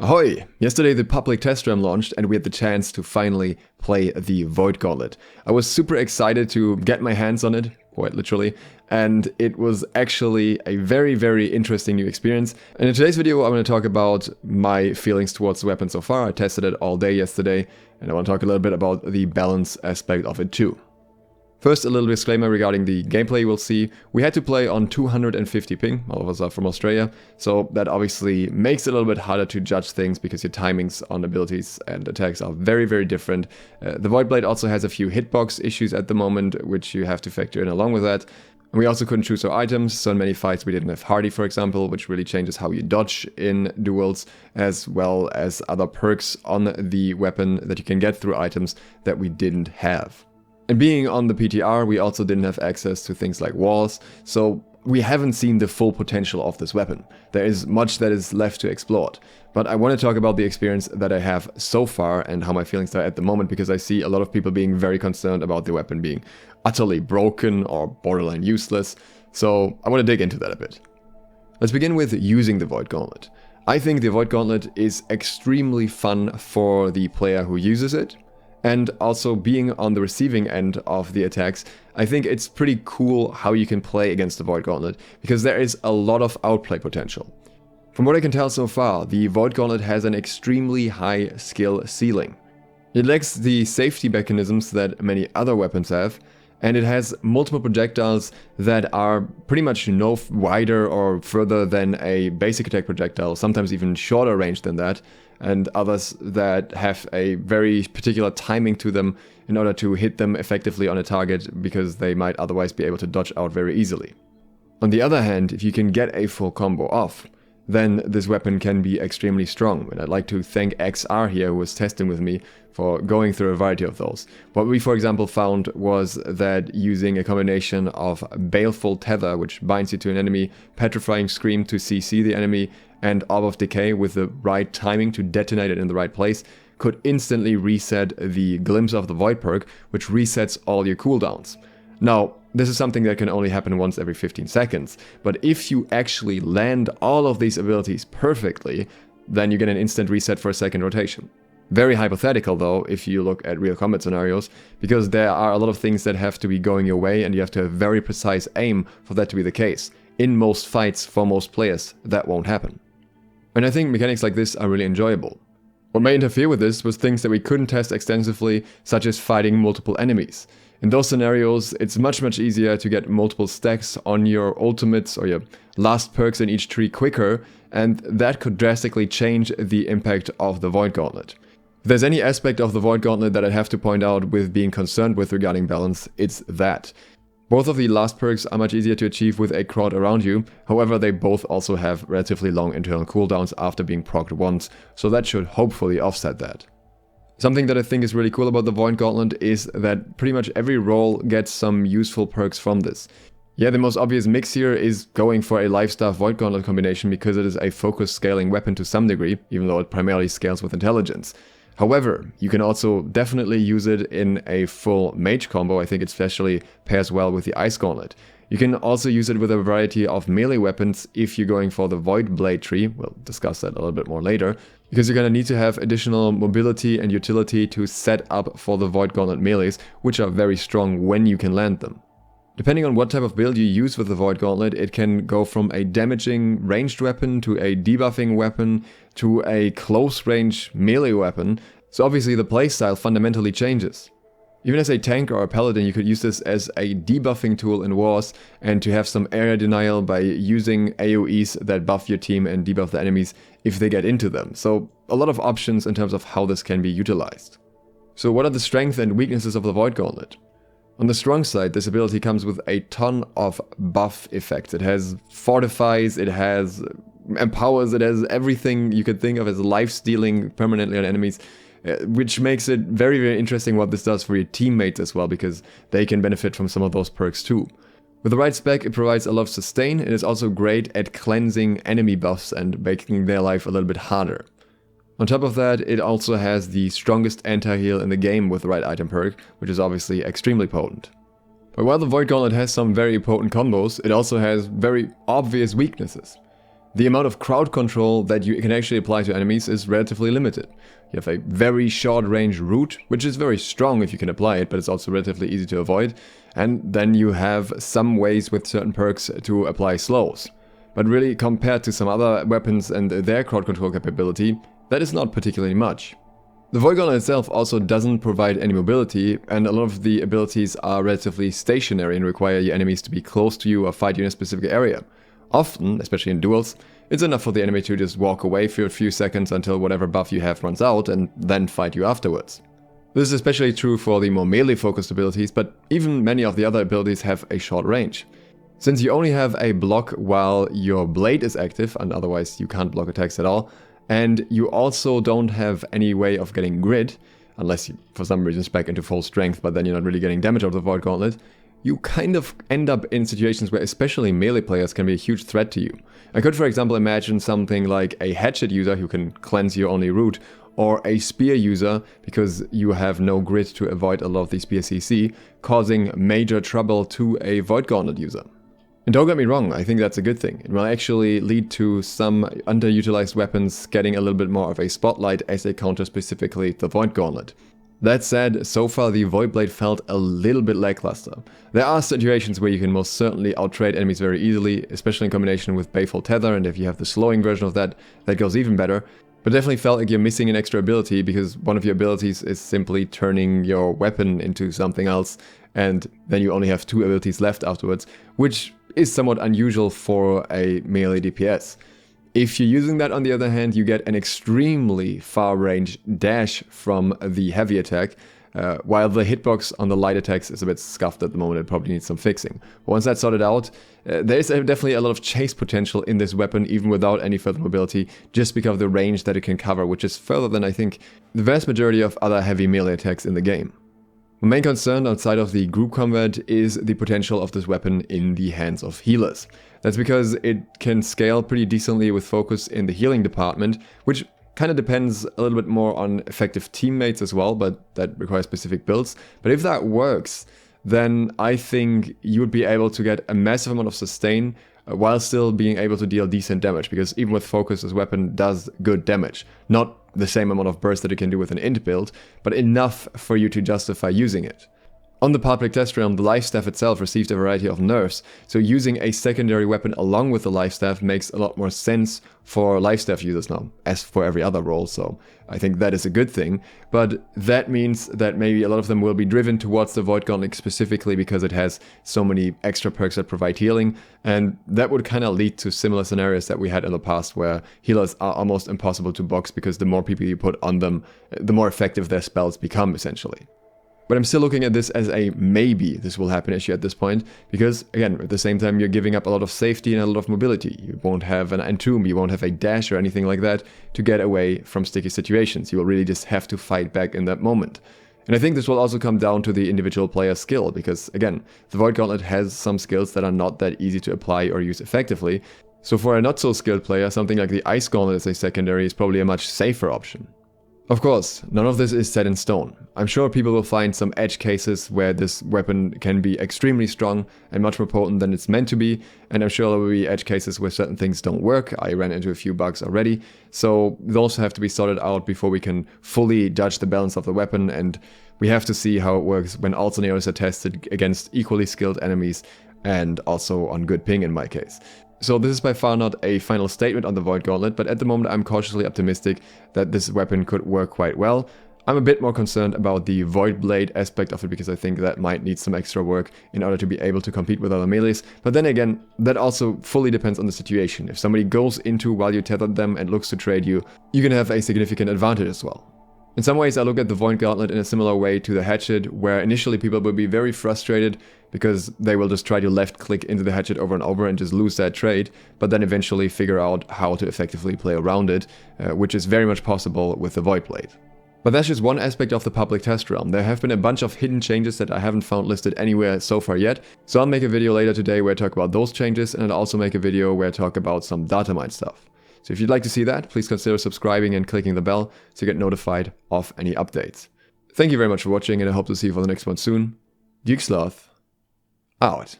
Ahoy! Yesterday the public test RAM launched and we had the chance to finally play the Void Gauntlet. I was super excited to get my hands on it, quite literally, and it was actually a very interesting new experience. And in today's video I'm going to talk about my feelings towards the weapon so far. I tested it all day yesterday and I want to talk a little bit about the balance aspect of it too. First, a little disclaimer regarding the gameplay you will see. We had to play on 250 ping, all of us are from Australia, so that obviously makes it a little bit harder to judge things because your timings on abilities and attacks are very different. The Void Blade also has a few hitbox issues at the moment, which you have to factor in along with that. We also couldn't choose our items, so in many fights we didn't have Hardy, for example, which really changes how you dodge in duels, as well as other perks on the weapon that you can get through items that we didn't have. And being on the PTR, we also didn't have access to things like walls, so we haven't seen the full potential of this weapon. There is much that is left to explore. But I want to talk about the experience that I have so far and how my feelings are at the moment, because I see a lot of people being very concerned about the weapon being utterly broken or borderline useless, so I want to dig into that a bit. Let's begin with using the Void Gauntlet. I think the Void Gauntlet is extremely fun for the player who uses it. And also being on the receiving end of the attacks, I think it's pretty cool how you can play against the Void Gauntlet, because there is a lot of outplay potential. From what I can tell so far, the Void Gauntlet has an extremely high skill ceiling. It lacks the safety mechanisms that many other weapons have, and it has multiple projectiles that are pretty much no wider or further than a basic attack projectile, sometimes even shorter range than that, and others that have a very particular timing to them in order to hit them effectively on a target, because they might otherwise be able to dodge out very easily. On the other hand, if you can get a full combo off, then this weapon can be extremely strong, and I'd like to thank XR here, who was testing with me, for going through a variety of those. What we, for example, found was that using a combination of Baleful Tether, which binds you to an enemy, Petrifying Scream to CC the enemy, and Orb of Decay with the right timing to detonate it in the right place, could instantly reset the Glimpse of the Void perk, which resets all your cooldowns. Now, this is something that can only happen once every 15 seconds, but if you actually land all of these abilities perfectly, then you get an instant reset for a second rotation. Very hypothetical though, if you look at real combat scenarios, because there are a lot of things that have to be going your way and you have to have very precise aim for that to be the case. In most fights, for most players, that won't happen. And I think mechanics like this are really enjoyable. What may interfere with this was things that we couldn't test extensively, such as fighting multiple enemies. In those scenarios, it's much easier to get multiple stacks on your ultimates or your last perks in each tree quicker, and that could drastically change the impact of the Void Gauntlet. If there's any aspect of the Void Gauntlet that I'd have to point out with being concerned with regarding balance, it's that. Both of the last perks are much easier to achieve with a crowd around you, however they both also have relatively long internal cooldowns after being procced once, so that should hopefully offset that. Something that I think is really cool about the Void Gauntlet is that pretty much every role gets some useful perks from this. Yeah, the most obvious mix here is going for a Lifestaff Void Gauntlet combination, because it is a focus scaling weapon to some degree, even though it primarily scales with intelligence. However, you can also definitely use it in a full mage combo. I think it especially pairs well with the Ice Gauntlet. You can also use it with a variety of melee weapons if you're going for the Void Blade tree. We'll discuss that a little bit more later, because you're going to need to have additional mobility and utility to set up for the Void Gauntlet melees, which are very strong when you can land them. Depending on what type of build you use with the Void Gauntlet, it can go from a damaging ranged weapon to a debuffing weapon to a close range melee weapon, so obviously the playstyle fundamentally changes. Even as a tank or a paladin, you could use this as a debuffing tool in wars, and to have some area denial by using AoEs that buff your team and debuff the enemies if they get into them. So a lot of options in terms of how this can be utilized. So what are the strengths and weaknesses of the Void Gauntlet? On the strong side, this ability comes with a ton of buff effects. It has fortifies, it has empowers, it has everything you could think of as life stealing permanently on enemies, which makes it very interesting what this does for your teammates as well, because they can benefit from some of those perks too. With the right spec, it provides a lot of sustain. It is also great at cleansing enemy buffs and making their life a little bit harder. On top of that, it also has the strongest anti-heal in the game with the right item perk, which is obviously extremely potent. But while the Void Gauntlet has some very potent combos, it also has very obvious weaknesses. The amount of crowd control that you can actually apply to enemies is relatively limited. You have a very short range root, which is very strong if you can apply it, but it's also relatively easy to avoid. And then you have some ways with certain perks to apply slows. But really, compared to some other weapons and their crowd control capability, that is not particularly much. The Void Gauntlet itself also doesn't provide any mobility, and a lot of the abilities are relatively stationary and require your enemies to be close to you or fight you in a specific area. Often, especially in duels, it's enough for the enemy to just walk away for a few seconds until whatever buff you have runs out and then fight you afterwards. This is especially true for the more melee focused abilities, but even many of the other abilities have a short range. Since you only have a block while your blade is active, and otherwise you can't block attacks at all, and you also don't have any way of getting grid, unless you for some reason spec into full strength, but then you're not really getting damage out of the Void Gauntlet, you kind of end up in situations where especially melee players can be a huge threat to you. I could for example imagine something like a hatchet user who can cleanse your only root, or a spear user, because you have no grid to avoid a lot of the spear CC, causing major trouble to a Void Gauntlet user. And don't get me wrong, I think that's a good thing. It will actually lead to some underutilized weapons getting a little bit more of a spotlight as they counter specifically the Void Gauntlet. That said, so far the Void Blade felt a little bit lackluster. There are situations where you can most certainly outtrade enemies very easily, especially in combination with Baleful Tether, and if you have the slowing version of that, that goes even better. But definitely felt like you're missing an extra ability, because one of your abilities is simply turning your weapon into something else, and then you only have 2 abilities left afterwards, which is somewhat unusual for a melee DPS. If you're using that on the other hand, you get an extremely far range dash from the heavy attack, while the hitbox on the light attacks is a bit scuffed at the moment. It probably needs some fixing. But once that's sorted out, there's definitely a lot of chase potential in this weapon, even without any further mobility, just because of the range that it can cover, which is further than I think the vast majority of other heavy melee attacks in the game. My main concern outside of the group combat is the potential of this weapon in the hands of healers. That's because it can scale pretty decently with focus in the healing department, which kind of depends a little bit more on effective teammates as well, but that requires specific builds. But if that works, then I think you would be able to get a massive amount of sustain while still being able to deal decent damage, because even with focus, this weapon does good damage. Not the same amount of burst that it can do with an int build, but enough for you to justify using it. On the public test realm, the life staff itself received a variety of nerfs, so using a secondary weapon along with the life staff makes a lot more sense for life staff users now, as for every other role, so I think that is a good thing. But that means that maybe a lot of them will be driven towards the Void Gauntlet specifically because it has so many extra perks that provide healing, and that would kind of lead to similar scenarios that we had in the past where healers are almost impossible to box because the more people you put on them, the more effective their spells become essentially. But I'm still looking at this as a maybe this will happen issue at this point, because again, at the same time you're giving up a lot of safety and a lot of mobility. You won't have an entomb, you won't have a dash or anything like that to get away from sticky situations. You will really just have to fight back in that moment. And I think this will also come down to the individual player's skill, because again, the Void Gauntlet has some skills that are not that easy to apply or use effectively. So for a not so skilled player, something like the Ice Gauntlet as a secondary is probably a much safer option. Of course, none of this is set in stone. I'm sure people will find some edge cases where this weapon can be extremely strong and much more potent than it's meant to be, and I'm sure there will be edge cases where certain things don't work. I ran into a few bugs already, so those have to be sorted out before we can fully judge the balance of the weapon, and we have to see how it works when all scenarios are tested against equally skilled enemies and also on good ping in my case. So this is by far not a final statement on the Void Gauntlet, but at the moment I'm cautiously optimistic that this weapon could work quite well. I'm a bit more concerned about the Void Blade aspect of it, because I think that might need some extra work in order to be able to compete with other melees. But then again, that also fully depends on the situation. If somebody goes into while you tethered them and looks to trade you, you can have a significant advantage as well. In some ways I look at the Void Gauntlet in a similar way to the Hatchet, where initially people will be very frustrated because they will just try to left click into the Hatchet over and over and just lose that trade, but then eventually figure out how to effectively play around it, which is very much possible with the Void Blade. But that's just one aspect of the public test realm. There have been a bunch of hidden changes that I haven't found listed anywhere so far yet, so I'll make a video later today where I talk about those changes, and I'll also make a video where I talk about some data mine stuff. So if you'd like to see that, please consider subscribing and clicking the bell to get notified of any updates. Thank you very much for watching, and I hope to see you for the next one soon. SLOTH out.